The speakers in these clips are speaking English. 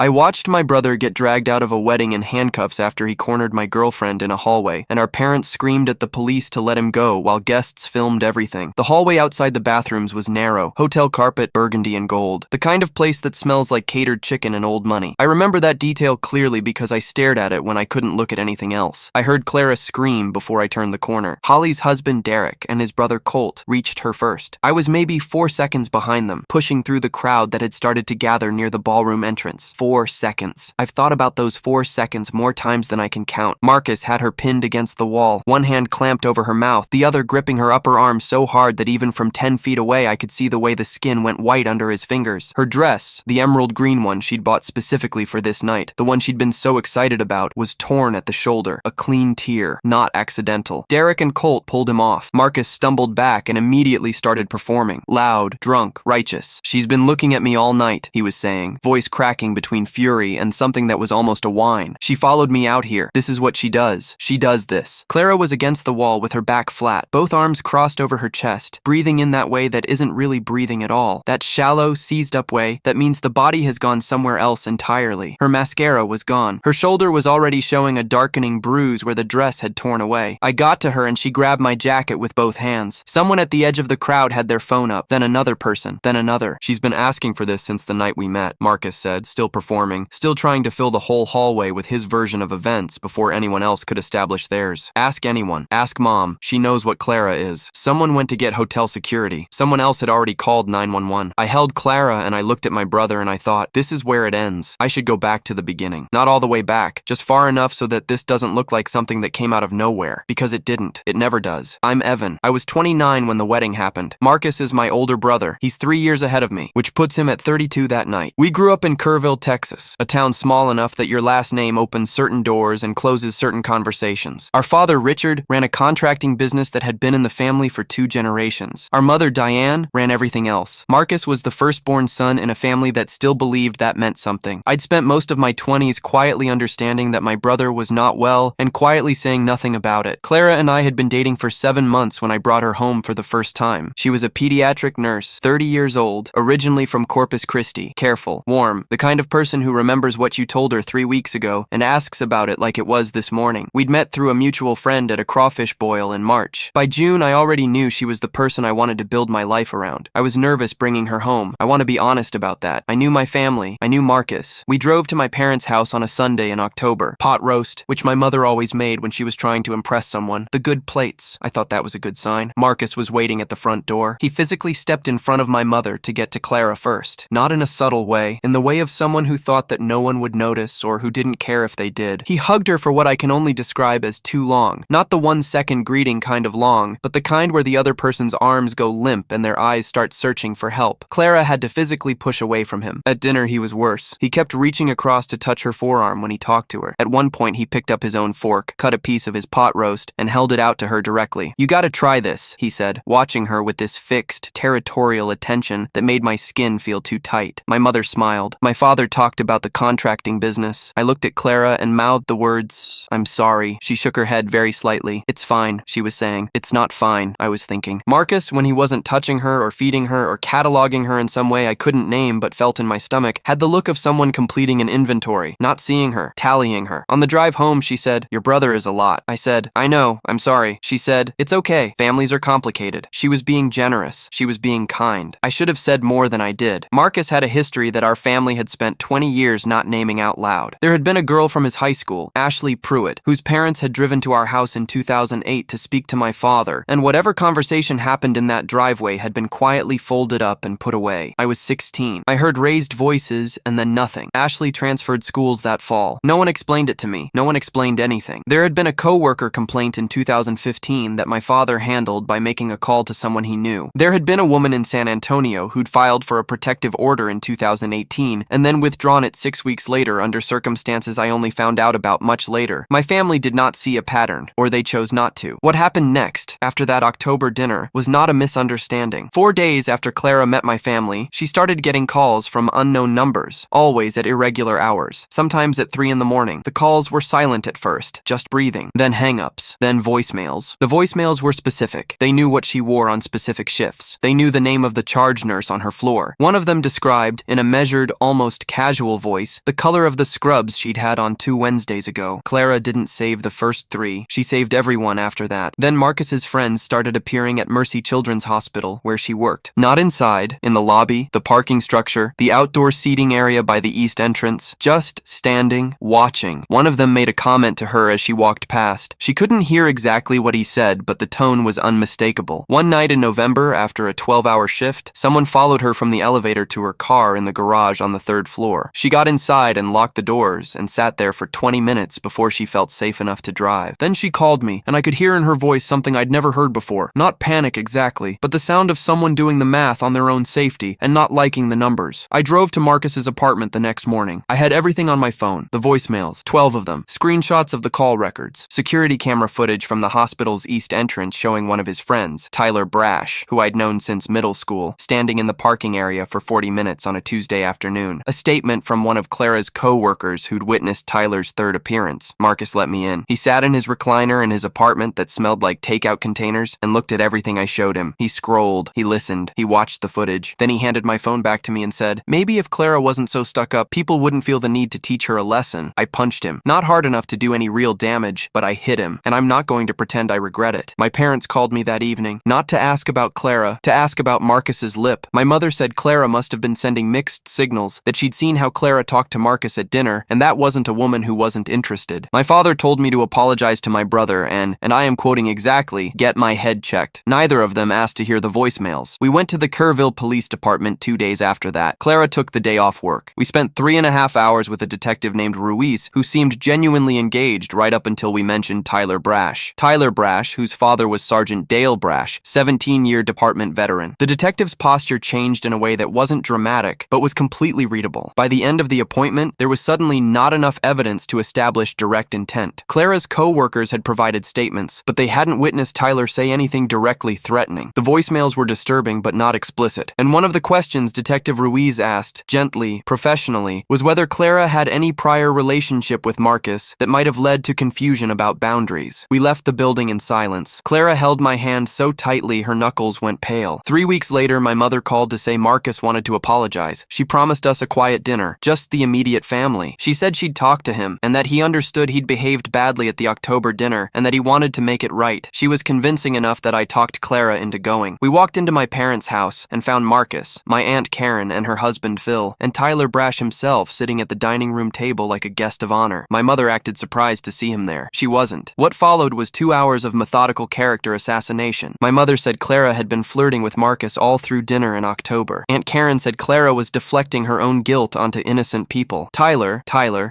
I watched my brother get dragged out of a wedding in handcuffs after he cornered my girlfriend in a hallway, and our parents screamed at the police to let him go while guests filmed everything. The hallway outside the bathrooms was narrow, hotel carpet, burgundy and gold, the kind of place that smells like catered chicken and old money. I remember that detail clearly because I stared at it when I couldn't look at anything else. I heard Clara scream before I turned the corner. Holly's husband Derek and his brother Colt reached her first. I was maybe 4 seconds behind them, pushing through the crowd that had started to gather near the ballroom entrance. 4 seconds. I've thought about those 4 seconds more times than I can count. Marcus had her pinned against the wall, one hand clamped over her mouth, the other gripping her upper arm so hard that even from 10 feet away I could see the way the skin went white under his fingers. Her dress, the emerald green one she'd bought specifically for this night, the one she'd been so excited about, was torn at the shoulder. A clean tear, not accidental. Derek and Colt pulled him off. Marcus stumbled back and immediately started performing. Loud, drunk, righteous. "She's been looking at me all night," he was saying, voice cracking between fury and something that was almost a whine. "She followed me out here. This is what she does. She does this." Clara was against the wall with her back flat, both arms crossed over her chest, breathing in that way that isn't really breathing at all. That shallow, seized-up way that means the body has gone somewhere else entirely. Her mascara was gone. Her shoulder was already showing a darkening bruise where the dress had torn away. I got to her and she grabbed my jacket with both hands. Someone at the edge of the crowd had their phone up, then another person, then another. "She's been asking for this since the night we met," Marcus said, still performing, still trying to fill the whole hallway with his version of events before anyone else could establish theirs. "Ask anyone. Ask Mom. She knows what Clara is." Someone went to get hotel security. Someone else had already called 911. I held Clara and I looked at my brother and I thought, this is where it ends. I should go back to the beginning. Not all the way back, just far enough so that this doesn't look like something that came out of nowhere. Because it didn't. It never does. I'm Evan. I was 29 when the wedding happened. Marcus is my older brother. He's 3 years ahead of me, which puts him at 32 that night. We grew up in Kerrville, Texas, a town small enough that your last name opens certain doors and closes certain conversations. Our father, Richard, ran a contracting business that had been in the family for 2 generations. Our mother, Diane, ran everything else. Marcus was the firstborn son in a family that still believed that meant something. I'd spent most of my 20s quietly understanding that my brother was not well and quietly saying nothing about it. Clara and I had been dating for 7 months when I brought her home for the first time. She was a pediatric nurse, 30 years old, originally from Corpus Christi, careful, warm, the kind of person who remembers what you told her 3 weeks ago and asks about it like it was this morning. We'd met through a mutual friend at a crawfish boil in March. By June, I already knew she was the person I wanted to build my life around. I was nervous bringing her home. I want to be honest about that. I knew my family. I knew Marcus. We drove to my parents' house on a Sunday in October. Pot roast, which my mother always made when she was trying to impress someone. The good plates. I thought that was a good sign. Marcus was waiting at the front door. He physically stepped in front of my mother to get to Clara first. Not in a subtle way, in the way of someone who thought that no one would notice or who didn't care if they did. He hugged her for what I can only describe as too long. Not the 1-second greeting kind of long, but the kind where the other person's arms go limp and their eyes start searching for help. Clara had to physically push away from him. At dinner, he was worse. He kept reaching across to touch her forearm when he talked to her. At one point, he picked up his own fork, cut a piece of his pot roast, and held it out to her directly. "You gotta try this," he said, watching her with this fixed, territorial attention that made my skin feel too tight. My mother smiled. My father talked about the contracting business. I looked at Clara and mouthed the words, "I'm sorry." She shook her head very slightly. "It's fine," she was saying. "It's not fine," I was thinking. Marcus, when he wasn't touching her or feeding her or cataloging her in some way I couldn't name but felt in my stomach, had the look of someone completing an inventory, not seeing her, tallying her. On the drive home, she said, "Your brother is a lot." I said, "I know, I'm sorry." She said, "It's okay. Families are complicated." She was being generous. She was being kind. I should have said more than I did. Marcus had a history that our family had spent 20 years not naming out loud. There had been a girl from his high school, Ashley Pruitt, whose parents had driven to our house in 2008 to speak to my father, and whatever conversation happened in that driveway had been quietly folded up and put away. I was 16. I heard raised voices and then nothing. Ashley transferred schools that fall. No one explained it to me. No one explained anything. There had been a coworker complaint in 2015 that my father handled by making a call to someone he knew. There had been a woman in San Antonio who'd filed for a protective order in 2018 and then withdrawn it 6 weeks later under circumstances I only found out about much later. My family did not see a pattern, or they chose not to. What happened next, after that October dinner, was not a misunderstanding. 4 days after Clara met my family, she started getting calls from unknown numbers, always at irregular hours, sometimes at 3 in the morning. The calls were silent at first, just breathing, then hang-ups, then voicemails. The voicemails were specific. They knew what she wore on specific shifts. They knew the name of the charge nurse on her floor. One of them described, in a measured, almost casual casual voice, the color of the scrubs she'd had on 2 Wednesdays ago. Clara didn't save the first 3. She saved everyone after that. Then Marcus's friends started appearing at Mercy Children's Hospital, where she worked. Not inside, in the lobby, the parking structure, the outdoor seating area by the east entrance, just standing, watching. One of them made a comment to her as she walked past. She couldn't hear exactly what he said, but the tone was unmistakable. One night in November, after a 12-hour shift, someone followed her from the elevator to her car in the garage on the 3rd floor. She got inside and locked the doors and sat there for 20 minutes before she felt safe enough to drive. Then she called me, and I could hear in her voice something I'd never heard before. Not panic exactly, but the sound of someone doing the math on their own safety and not liking the numbers. I drove to Marcus's apartment the next morning. I had everything on my phone, the voicemails, 12 of them, screenshots of the call records, security camera footage from the hospital's east entrance showing one of his friends, Tyler Brash, who I'd known since middle school, standing in the parking area for 40 minutes on a Tuesday afternoon. A statement from one of Clara's co-workers who'd witnessed Tyler's 3rd appearance. Marcus let me in. He sat in his recliner in his apartment that smelled like takeout containers and looked at everything I showed him. He scrolled, he listened, he watched the footage. Then he handed my phone back to me and said, "Maybe if Clara wasn't so stuck up, people wouldn't feel the need to teach her a lesson." I punched him. Not hard enough to do any real damage, but I hit him, and I'm not going to pretend I regret it. My parents called me that evening, not to ask about Clara, to ask about Marcus's lip. My mother said Clara must have been sending mixed signals, that she'd seen how Clara talked to Marcus at dinner, and that wasn't a woman who wasn't interested. My father told me to apologize to my brother and I am quoting exactly, get my head checked. Neither of them asked to hear the voicemails. We went to the Kerrville Police Department 2 days after that. Clara took the day off work. We spent 3.5 hours with a detective named Ruiz, who seemed genuinely engaged right up until we mentioned Tyler Brash. Tyler Brash, whose father was Sergeant Dale Brash, 17-year department veteran. The detective's posture changed in a way that wasn't dramatic, but was completely readable. By the end of the appointment, there was suddenly not enough evidence to establish direct intent. Clara's co-workers had provided statements, but they hadn't witnessed Tyler say anything directly threatening. The voicemails were disturbing but not explicit, and one of the questions Detective Ruiz asked, gently, professionally, was whether Clara had any prior relationship with Marcus that might have led to confusion about boundaries. We left the building in silence. Clara held my hand so tightly her knuckles went pale. 3 weeks later, my mother called to say Marcus wanted to apologize. She promised us a quiet dinner, just the immediate family. She said she'd talk to him, and that he understood he'd behaved badly at the October dinner, and that he wanted to make it right. She was convincing enough that I talked Clara into going. We walked into my parents' house and found Marcus, my Aunt Karen and her husband Phil, and Tyler Brash himself sitting at the dining room table like a guest of honor. My mother acted surprised to see him there. She wasn't. What followed was 2 hours of methodical character assassination. My mother said Clara had been flirting with Marcus all through dinner in October. Aunt Karen said Clara was deflecting her own guilt onto innocent people. Tyler,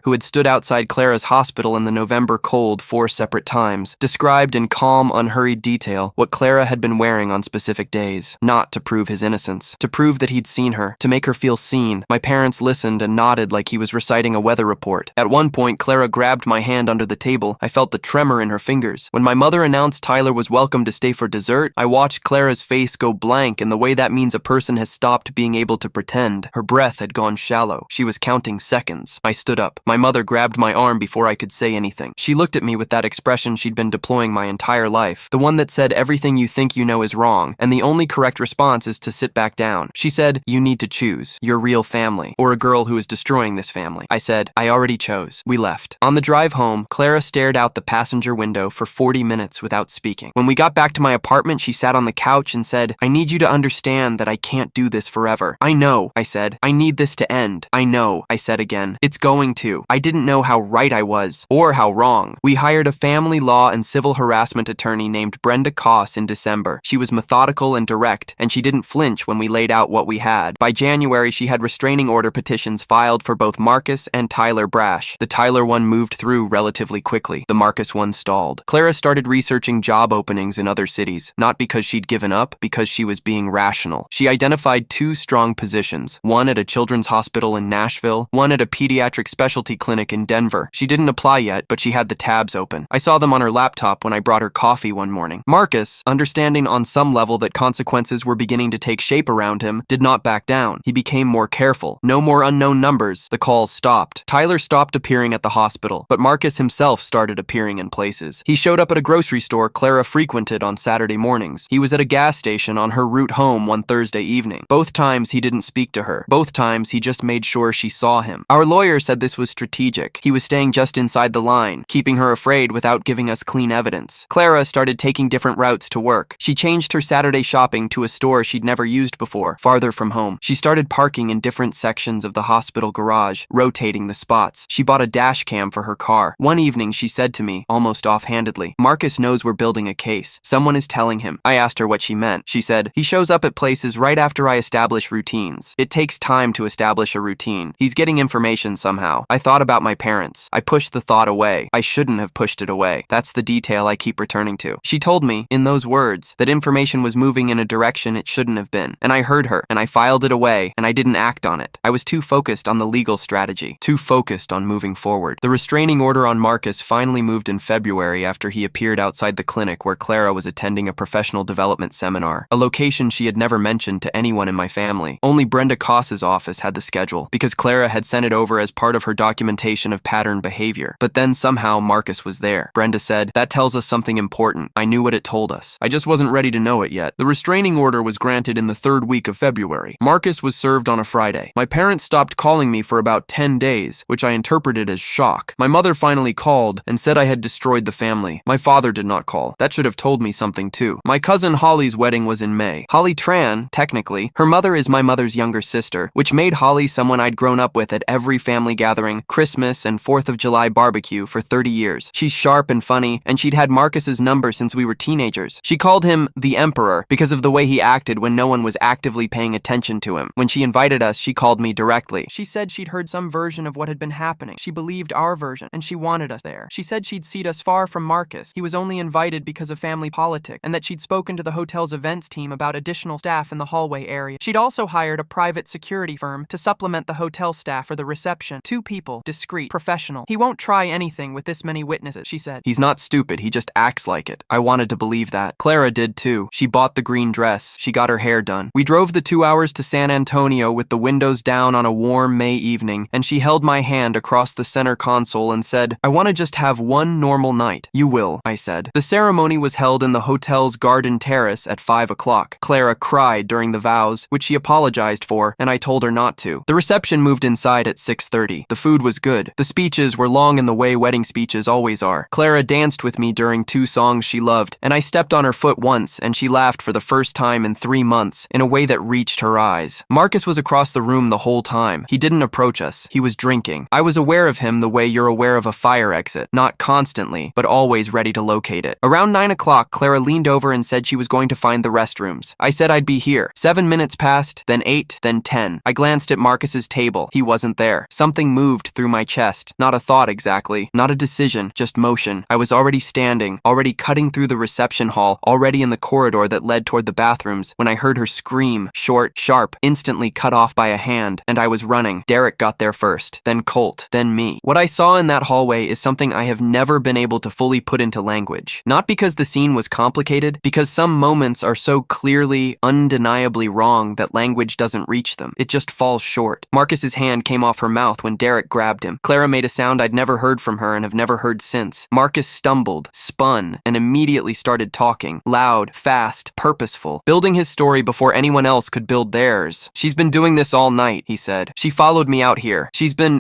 who had stood outside Clara's hospital in the November cold 4 separate times, described in calm, unhurried detail what Clara had been wearing on specific days, not to prove his innocence, to prove that he'd seen her, to make her feel seen. My parents listened and nodded like he was reciting a weather report. At one point, Clara grabbed my hand under the table. I felt the tremor in her fingers. When my mother announced Tyler was welcome to stay for dessert, I watched Clara's face go blank in the way that means a person has stopped being able to pretend. Her breath had gone shallow. She was counting seconds. I stood up. My mother grabbed my arm before I could say anything. She looked at me with that expression she'd been deploying my entire life, the one that said everything you think you know is wrong, and the only correct response is to sit back down. She said, "You need to choose your real family, or a girl who is destroying this family." I said, "I already chose." We left. On the drive home, Clara stared out the passenger window for 40 minutes without speaking. When we got back to my apartment, she sat on the couch and said, "I need you to understand that I can't do this forever." "I know," I said. "I need this to end." "I know," I said again. "It's going to." I didn't know how right I was, or how wrong. We hired a family law and civil harassment attorney named Brenda Koss in December. She was methodical and direct, and she didn't flinch when we laid out what we had. By January, she had restraining order petitions filed for both Marcus and Tyler Brash. The Tyler one moved through relatively quickly. The Marcus one stalled. Clara started researching job openings in other cities, not because she'd given up, because she was being rational. She identified 2 strong positions, one at a children's hospital in Nashville, one at a pediatric specialty clinic in Denver. She didn't apply yet, but she had the tabs open. I saw them on her laptop when I brought her coffee one morning. Marcus, understanding on some level that consequences were beginning to take shape around him, did not back down. He became more careful. No more unknown numbers. The calls stopped. Tyler stopped appearing at the hospital, but Marcus himself started appearing in places. He showed up at a grocery store Clara frequented on Saturday mornings. He was at a gas station on her route home one Thursday evening. Both times he didn't speak to her. Both times he just made made sure she saw him. Our lawyer said this was strategic. He was staying just inside the line, keeping her afraid without giving us clean evidence. Clara started taking different routes to work. She changed her Saturday shopping to a store she'd never used before, farther from home. She started parking in different sections of the hospital garage, rotating the spots. She bought a dash cam for her car. One evening, she said to me, almost offhandedly, "Marcus knows we're building a case. Someone is telling him." I asked her what she meant. She said, "He shows up at places right after I establish routines. It takes time to establish a routine. He's getting information somehow." I thought about my parents. I pushed the thought away. I shouldn't have pushed it away. That's the detail I keep returning to. She told me, in those words, that information was moving in a direction it shouldn't have been. And I heard her, and I filed it away, and I didn't act on it. I was too focused on the legal strategy, too focused on moving forward. The restraining order on Marcus finally moved in February after he appeared outside the clinic where Clara was attending a professional development seminar, a location she had never mentioned to anyone in my family. Only Brenda Koss's office had the schedule, because Clara had sent it over as part of her documentation of pattern behavior. But then somehow Marcus was there. Brenda said, "That tells us something important. I knew what it told us. I just wasn't ready to know it yet." The restraining order was granted in the 3rd week of February. Marcus was served on a Friday. My parents stopped calling me for about 10 days, which I interpreted as shock. My mother finally called and said I had destroyed the family. My father did not call. That should have told me something too. My cousin Holly's wedding was in May. Holly Tran, technically, her mother is my mother's younger sister, which made Holly someone I'd grown up with at every family gathering, Christmas, and 4th of July barbecue for 30 years. She's sharp and funny, and she'd had Marcus's number since we were teenagers. She called him the Emperor because of the way he acted when no one was actively paying attention to him. When she invited us, she called me directly. She said she'd heard some version of what had been happening. She believed our version, and she wanted us there. She said she'd seat us far from Marcus. He was only invited because of family politics, and that she'd spoken to the hotel's events team about additional staff in the hallway area. She'd also hired a private security firm to supplement the hotel staff for the reception. 2 people, discreet, professional. He won't try anything with this many witnesses, she said. He's not stupid, he just acts like it. I wanted to believe that. Clara did too. She bought the green dress. She got her hair done. We drove the 2 hours to San Antonio with the windows down on a warm May evening, and she held my hand across the center console and said, "I want to just have one normal night." "You will," I said. The ceremony was held in the hotel's garden terrace at 5 o'clock. Clara cried during the vows, which she apologized for, and I told her not to. The reception moved inside at 6:30. The food was good. The speeches were long in the way wedding speeches always are. Clara danced with me during 2 songs she loved, and I stepped on her foot once, and she laughed for the first time in 3 months in a way that reached her eyes. Marcus was across the room the whole time. He didn't approach us. He was drinking. I was aware of him the way you're aware of a fire exit, not constantly, but always ready to locate it. Around 9 o'clock, Clara leaned over and said she was going to find the restrooms. I said I'd be here. 7 minutes passed, then 8, then 10. I glanced at Marcus's table. He wasn't there. Something moved through my chest. Not a thought exactly, not a decision, just motion. I was already standing, already cutting through the reception hall, already in the corridor that led toward the bathrooms, when I heard her scream, short, sharp, instantly cut off by a hand, and I was running. Derek got there first, then Colt, then me. What I saw in that hallway is something I have never been able to fully put into language. Not because the scene was complicated, because some moments are so clearly, undeniably wrong that language doesn't reach them. It just falls short. Marcus's hand came off her mouth when Derek grabbed him. Clara made a sound I'd never heard from her and have never heard since. Marcus stumbled, spun, and immediately started talking. Loud, fast, purposeful, building his story before anyone else could build theirs. "She's been doing this all night," he said. "She followed me out here.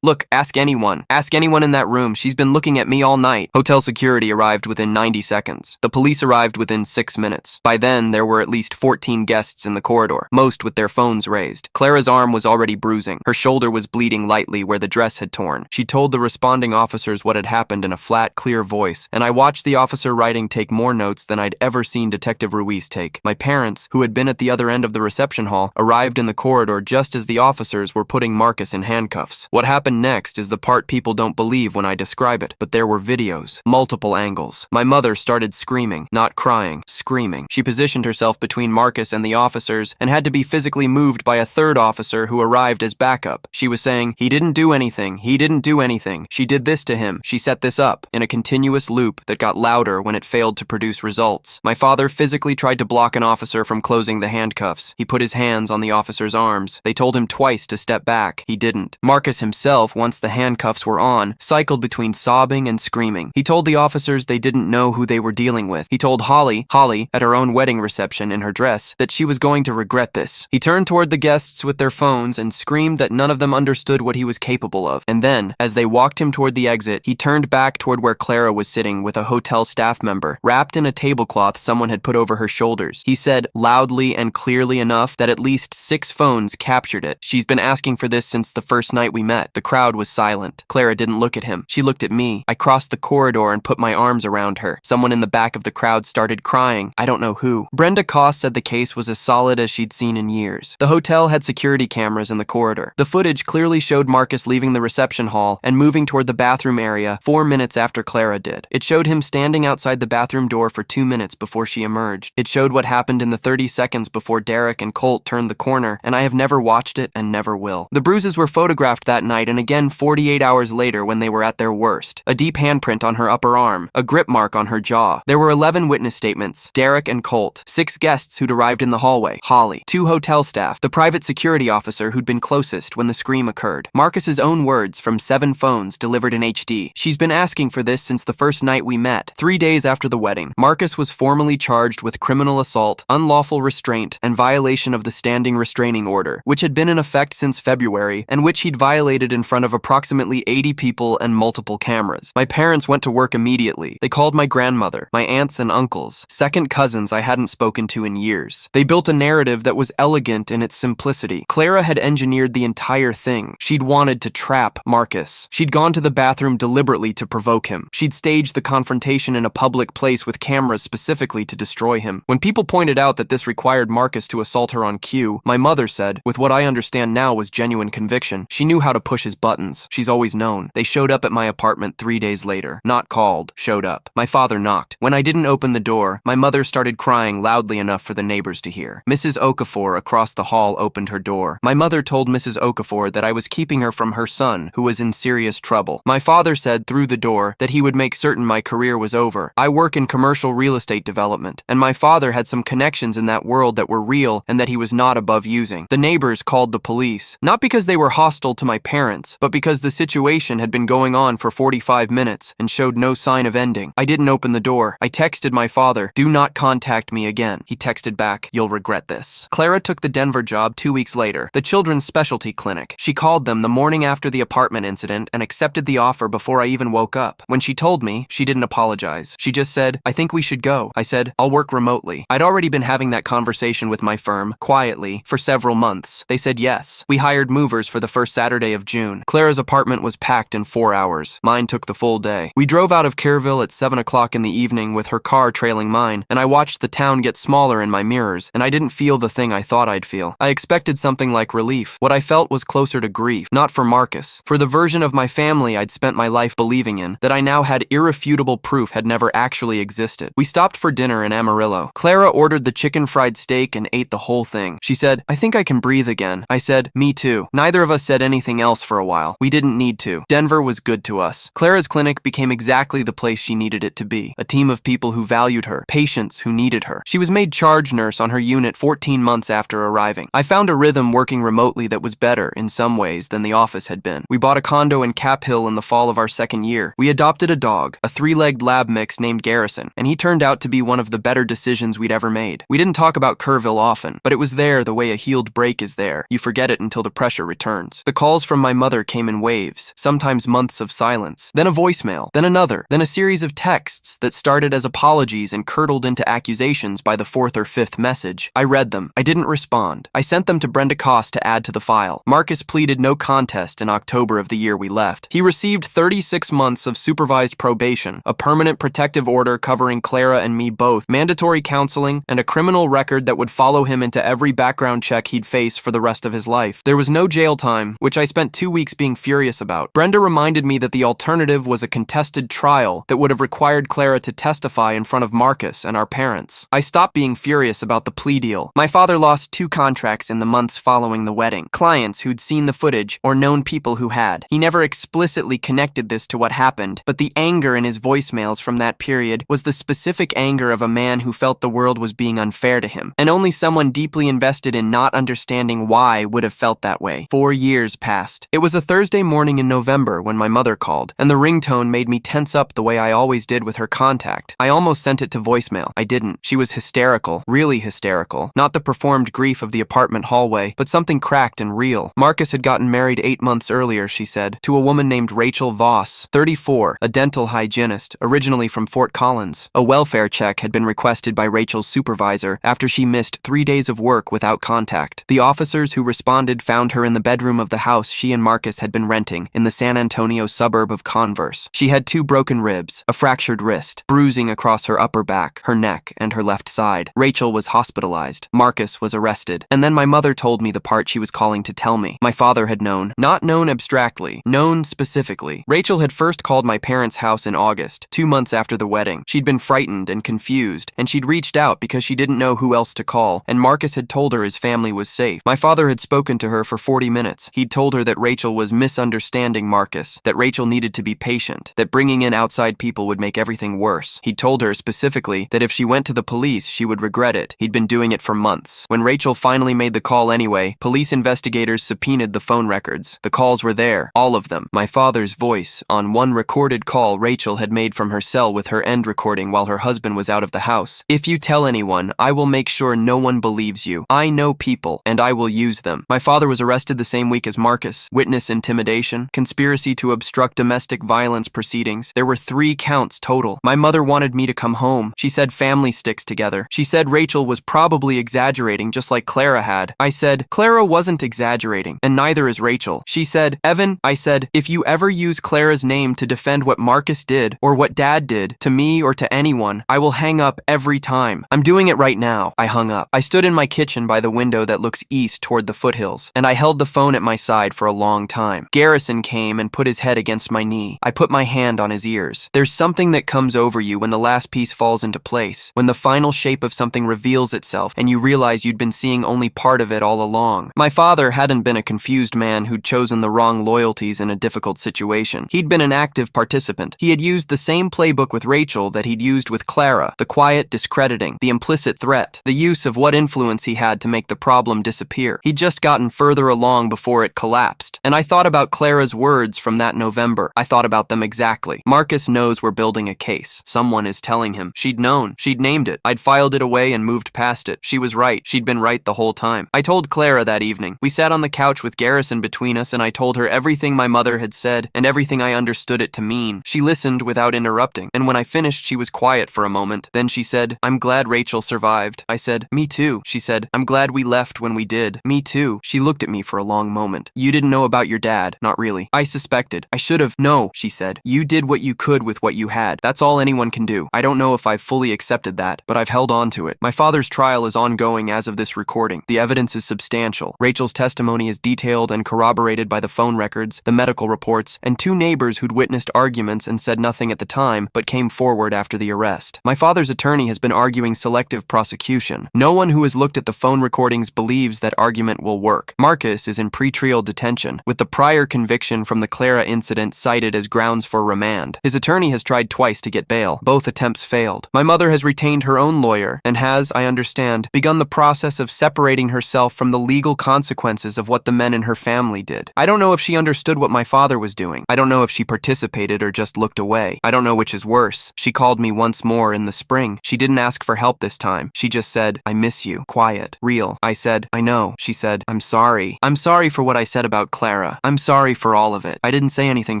Look, ask anyone. Ask anyone in that room. She's been looking at me all night." Hotel security arrived within 90 seconds. The police arrived within 6 minutes. By then, there were at least 14 guests in the corridor, most with their phones raised. Clara's arm was already bruising. Her shoulder was bleeding lightly where the dress had torn. She told the responding officers what had happened in a flat, clear voice, and I watched the officer writing take more notes than I'd ever seen Detective Ruiz take. My parents, who had been at the other end of the reception hall, arrived in the corridor just as the officers were putting Marcus in handcuffs. What happened next is the part people don't believe when I describe it, but there were videos, multiple angles. My mother started screaming, not crying, screaming. She positioned herself between Marcus and the officers and had to be physically moved by a 3rd officer who arrived as backup. She was saying, "He didn't do anything. He didn't do anything. She did this to him. She set this up," in a continuous loop that got louder when it failed to produce results. My father physically tried to block an officer from closing the handcuffs. He put his hands on the officer's arms. They told him twice to step back. He didn't. Marcus himself, once the handcuffs were on, cycled between sobbing and screaming. He told the officers they didn't know who they were dealing with. He told Holly, at her own wedding reception in her dress, that she was going to regret this. He turned toward the guests with their phones and screamed screamed that none of them understood what he was capable of. And then, as they walked him toward the exit, he turned back toward where Clara was sitting with a hotel staff member, wrapped in a tablecloth someone had put over her shoulders. He said, loudly and clearly enough that at least 6 phones captured it. "She's been asking for this since the first night we met." The crowd was silent. Clara didn't look at him. She looked at me. I crossed the corridor and put my arms around her. Someone in the back of the crowd started crying. I don't know who. Brenda Koss said the case was as solid as she'd seen in years. The hotel had security cameras in the corridor. The footage clearly showed Marcus leaving the reception hall and moving toward the bathroom area 4 minutes after Clara did. It showed him standing outside the bathroom door for 2 minutes before she emerged. It showed what happened in the 30 seconds before Derek and Colt turned the corner, and I have never watched it and never will. The bruises were photographed that night and again 48 hours later when they were at their worst. A deep handprint on her upper arm, a grip mark on her jaw. There were 11 witness statements, Derek and Colt, 6 guests who'd arrived in the hallway, Holly, 2 hotel staff, the private security officer who'd been closest when the scream occurred. Marcus's own words from 7 phones delivered in HD. "She's been asking for this since the first night we met." 3 days after the wedding, Marcus was formally charged with criminal assault, unlawful restraint, and violation of the standing restraining order, which had been in effect since February and which he'd violated in front of approximately 80 people and multiple cameras. My parents went to work immediately. They called my grandmother, my aunts and uncles, second cousins I hadn't spoken to in years. They built a narrative that was elegant in its simplicity. Clara had engineered the entire thing. She'd wanted to trap Marcus. She'd gone to the bathroom deliberately to provoke him. She'd staged the confrontation in a public place with cameras specifically to destroy him. When people pointed out that this required Marcus to assault her on cue, my mother said, with what I understand now was genuine conviction, she knew how to push his buttons. She's always known. They showed up at my apartment 3 days later. Not called, showed up. My father knocked. When I didn't open the door, my mother started crying loudly enough for the neighbors to hear. Mrs. Okafor across the hall opened her door. My mother told Mrs. Okafor that I was keeping her from her son, who was in serious trouble. My father said through the door that he would make certain my career was over. I work in commercial real estate development, and my father had some connections in that world that were real and that he was not above using. The neighbors called the police, not because they were hostile to my parents, but because the situation had been going on for 45 minutes and showed no sign of ending. I didn't open the door. I texted my father, "Do not contact me again." He texted back, "You'll regret this." Clara took the Denver job 2 weeks later, the children's specialty clinic. She called them the morning after the apartment incident and accepted the offer before I even woke up. When she told me, she didn't apologize. She just said, "I think we should go." I said, "I'll work remotely." I'd already been having that conversation with my firm, quietly, for several months. They said yes. We hired movers for the first Saturday of June. Clara's apartment was packed in 4 hours. Mine took the full day. We drove out of Kerrville at 7 o'clock in the evening with her car trailing mine, and I watched the town get smaller in my mirrors, and I didn't feel the thing I thought I'd feel. I expected something like relief. What I felt was closer to grief, not for Marcus, for the version of my family I'd spent my life believing in, that I now had irrefutable proof had never actually existed. We stopped for dinner in Amarillo. Clara ordered the chicken fried steak and ate the whole thing. She said, "I think I can breathe again." I said, "Me too." Neither of us said anything else for a while. We didn't need to. Denver was good to us. Clara's clinic became exactly the place she needed it to be. A team of people who valued her, patients who needed her. She was made charge nurse on her unit 14 months after arriving. I found a rhythm working remotely that was better, in some ways, than the office had been. We bought a condo in Cap Hill in the fall of our second year. We adopted a dog, a 3-legged lab mix named Garrison, and he turned out to be one of the better decisions we'd ever made. We didn't talk about Kerrville often, but it was there the way a healed break is there. You forget it until the pressure returns. The calls from my mother came in waves, sometimes months of silence, then a voicemail, then another, then a series of texts that started as apologies and curdled into accusations by the 4th or 5th message. I read them. I didn't respond. I sent them to Brenda Koss to add to the file. Marcus pleaded no contest in October of the year we left. He received 36 months of supervised probation, a permanent protective order covering Clara and me both, mandatory counseling, and a criminal record that would follow him into every background check he'd face for the rest of his life. There was no jail time, which I spent 2 weeks being furious about. Brenda reminded me that the alternative was a contested trial that would have required Clara to testify in front of Marcus and our parents. I stopped being furious about the plea deal. My father lost 2 contracts in the months following the wedding. Clients who'd seen the footage or known people who had. He never explicitly connected this to what happened, but the anger in his voicemails from that period was the specific anger of a man who felt the world was being unfair to him, and only someone deeply invested in not understanding why would have felt that way. 4 years passed. It was a Thursday morning in November when my mother called, and the ringtone made me tense up the way I always did with her contact. I almost sent it to voicemail. I didn't. She was hysterical, really hysterical. Not the performed grief of the apartment hallway, but something cracked and real. Marcus had gotten married 8 months earlier, she said, to a woman named Rachel Voss, 34, a dental hygienist, originally from Fort Collins. A welfare check had been requested by Rachel's supervisor after she missed 3 days of work without contact. The officers who responded found her in the bedroom of the house she and Marcus had been renting in the San Antonio suburb of Converse. She had 2 broken ribs, a fractured wrist, bruising across her upper back, her neck, and her left side. Rachel was hospitalized. Marcus was arrested. And then my mother told me the part she was calling to tell me. My father had known. Not known abstractly, known specifically. Rachel had first called my parents' house in August, 2 months after the wedding. She'd been frightened and confused, and she'd reached out because she didn't know who else to call, and Marcus had told her his family was safe. My father had spoken to her for 40 minutes. He'd told her that Rachel was misunderstanding Marcus, that Rachel needed to be patient, that bringing in outside people would make everything worse. He'd told her specifically that if she went to the police, she would regret it. He'd been doing it for months. When Rachel finally made the call anyway, police investigators subpoenaed the phone records. The calls were there, all of them. My father's voice on one recorded call Rachel had made from her cell with her end recording while her husband was out of the house. "If you tell anyone, I will make sure no one believes you. I know people, and I will use them." My father was arrested the same week as Marcus. Witness intimidation, conspiracy to obstruct domestic violence proceedings. There were 3 counts total. My mother wanted me to come home. She said family sticks together. She said Rachel was probably exaggerating just like Clara had. I said, Clara wasn't exaggerating, and neither is Rachel. She said, Evan, I said, if you ever use Clara's name to defend what Marcus did, or what Dad did, to me or to anyone, I will hang up every time. I'm doing it right now. I hung up. I stood in my kitchen by the window that looks east toward the foothills, and I held the phone at my side for a long time. Garrison came and put his head against my knee. I put my hand on his ears. There's something that comes over you when the last piece falls into place, when the final shape of something reveals itself, and you realize you'd been seeing only part of it all along. My father hadn't been a confused man who'd chosen the wrong loyalties in a difficult situation. He'd been an active participant. He had used the same playbook with Rachel that he'd used with Clara, the quiet discrediting, the implicit threat, the use of what influence he had to make the problem disappear. He'd just gotten further along before it collapsed. And I thought about Clara's words from that November. I thought about them exactly. Marcus knows we're building a case. Someone is telling him. She'd known. She'd named it. I'd filed it away and moved past it. She was right. She'd been right the whole time. I told Clara that evening. We sat on the couch with Garrison between us, and I told her everything my mother had said and everything I understood it to mean. She listened without interrupting, and when I finished, she was quiet for a moment. Then she said, I'm glad Rachel survived. I said, me too. She said, I'm glad we left when we did. Me too. She looked at me for a long moment. You didn't know about your dad. Not really. I suspected. I should have. No, she said. You did what you could with what you had. That's all anyone can do. I don't know if I've fully accepted that, but I've held on to it. My father's trial is ongoing as of this recording. The evidence is substantial. Rachel's testimony is detailed and corroborated by the phone records, the medical reports, and 2 neighbors who'd witnessed arguments and said nothing at the time, but came forward after the arrest. My father's attorney has been arguing selective prosecution. No one who has looked at the phone recordings believes that argument will work. Marcus is in pretrial detention, with the prior conviction from the Clara incident cited as grounds for remand. His attorney has tried twice to get bail. Both attempts failed. My mother has retained her own lawyer and has, I understand, begun the process of separating herself from the legal consequences of what the men in her family did. I don't know if she understood what my father was doing. I don't know if she participated or just looked away. I don't know which is worse. She called me once more in the spring. She didn't ask for help this time. She just said, I miss you. Quiet. Real. I said, I know. She said, I'm sorry. I'm sorry for what I said about Clara. I'm sorry for all of it. I didn't say anything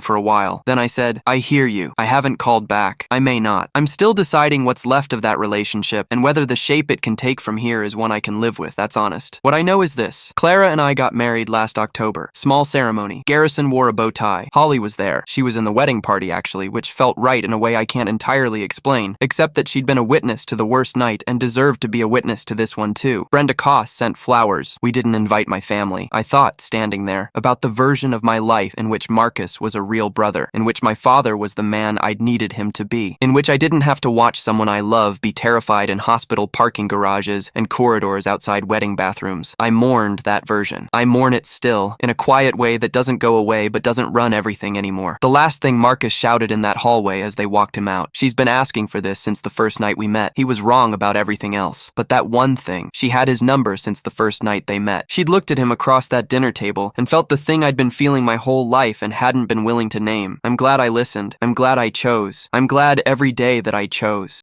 for a while. Then I said, I hear you. I haven't called back. I may not. I'm still deciding what's left of that relationship and whether the shape it can take from here is one I can live with. That's honest. What I know is this. Clara and I got married last October. Small ceremony. Garrison wore a bow tie. Holly was there. She was in the wedding party, actually, which felt right in a way I can't entirely explain, except that she'd been a witness to the worst night and deserved to be a witness to this one too. Brenda Koss sent flowers. We didn't invite my family. I thought, standing there, about the version of my life in which Marcus was a real brother, in which my father was the man I'd needed him to be, in which I didn't have to watch someone I love be terrified in hospital parking garages and corridors outside wedding bathrooms. I mourned that version. I mourn it still, in a quiet way that doesn't go away but doesn't run everything anymore. The last thing Marcus shouted in that hallway as they walked him out. She's been asking for this since the first night we met. He was wrong about everything else. But that one thing, she had his number since the first night they met. She'd looked at him across that dinner table and felt the thing I'd been feeling my whole life and hadn't been willing to name. I'm glad I listened. I'm glad I chose. I'm glad every day that I chose.